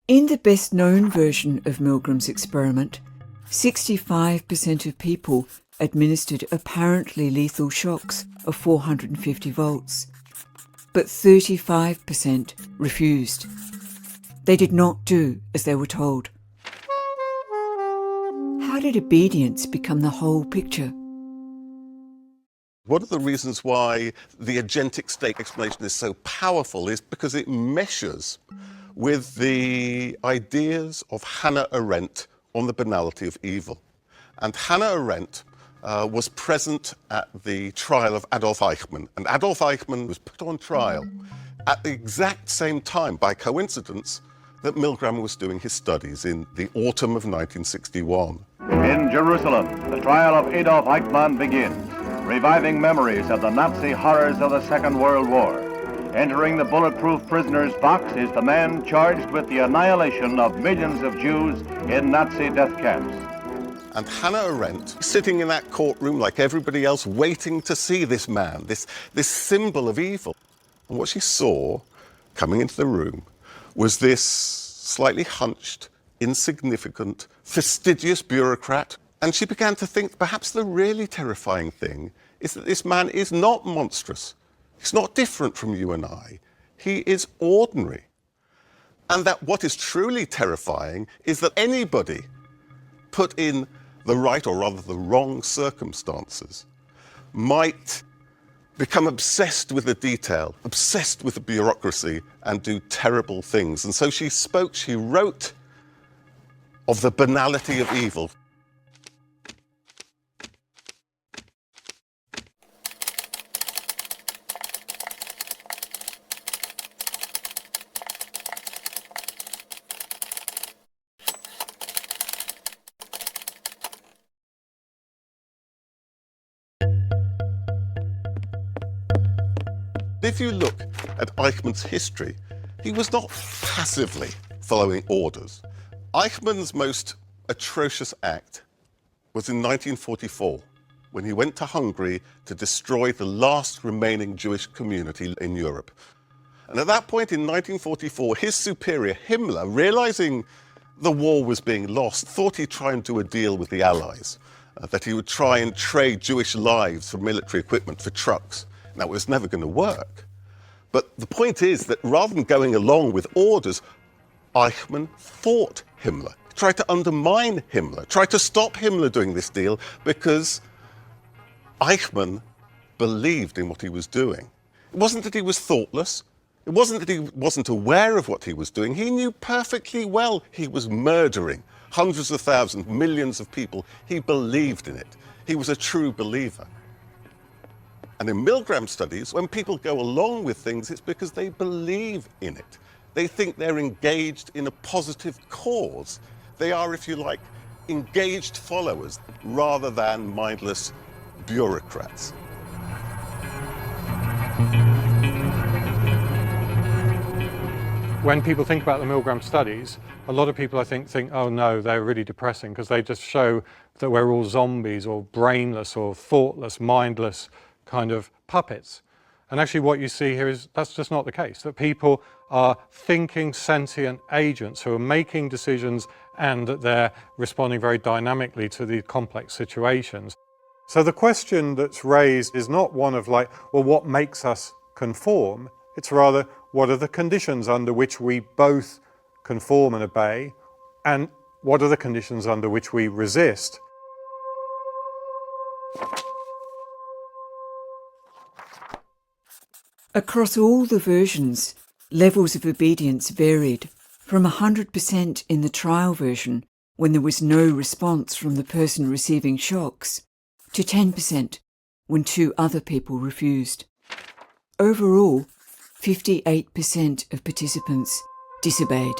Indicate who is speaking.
Speaker 1: In the best-known version of Milgram's experiment, 65% of people administered apparently lethal shocks of 450 volts, but 35% refused. They did not do as they were told. How did obedience become the whole picture?
Speaker 2: One of the reasons why the agentic state explanation is so powerful is because it meshes with the ideas of Hannah Arendt on the banality of evil. And Hannah Arendt was present at the trial of Adolf Eichmann. And Adolf Eichmann was put on trial at the exact same time, by coincidence, that Milgram was doing his studies in the autumn of 1961.
Speaker 3: In Jerusalem, the trial of Adolf Eichmann begins, reviving memories of the Nazi horrors of the Second World War. Entering the bulletproof prisoner's box is the man charged with the annihilation of millions of Jews in Nazi death camps.
Speaker 2: And Hannah Arendt, sitting in that courtroom like everybody else, waiting to see this man, this symbol of evil. And what she saw coming into the room was this slightly hunched, insignificant, fastidious bureaucrat. And she began to think perhaps the really terrifying thing is that this man is not monstrous. He's not different from you and I. He is ordinary. And that what is truly terrifying is that anybody put in the right, or rather the wrong circumstances, might become obsessed with the detail, obsessed with the bureaucracy, and do terrible things. And so she wrote of the banality of evil. If you look at Eichmann's history, he was not passively following orders. Eichmann's most atrocious act was in 1944, when he went to Hungary to destroy the last remaining Jewish community in Europe. And at that point in 1944, his superior, Himmler, realizing the war was being lost, thought he'd try and do a deal with the Allies, that he would try and trade Jewish lives for military equipment for trucks. Now, it was never going to work. But the point is that rather than going along with orders, Eichmann fought Himmler, tried to undermine Himmler, tried to stop Himmler doing this deal, because Eichmann believed in what he was doing. It wasn't that he was thoughtless. It wasn't that he wasn't aware of what he was doing. He knew perfectly well he was murdering hundreds of thousands, millions of people. He believed in it. He was a true believer. And in Milgram studies, when people go along with things, it's because they believe in it. They think they're engaged in a positive cause. They are, if you like, engaged followers rather than mindless bureaucrats.
Speaker 4: When people think about the Milgram studies, a lot of people, I think, oh no, they're really depressing because they just show that we're all zombies or brainless or thoughtless, mindless kind of puppets. And actually what you see here is that's just not the case, that people are thinking, sentient agents who are making decisions and that they're responding very dynamically to the complex situations. So the question that's raised is not one of like, well, what makes us conform? It's rather, what are the conditions under which we both conform and obey, and what are the conditions under which we resist?
Speaker 1: Across all the versions, levels of obedience varied, from 100% in the trial version, when there was no response from the person receiving shocks, to 10% when 2 other people refused. Overall, 58% of participants disobeyed.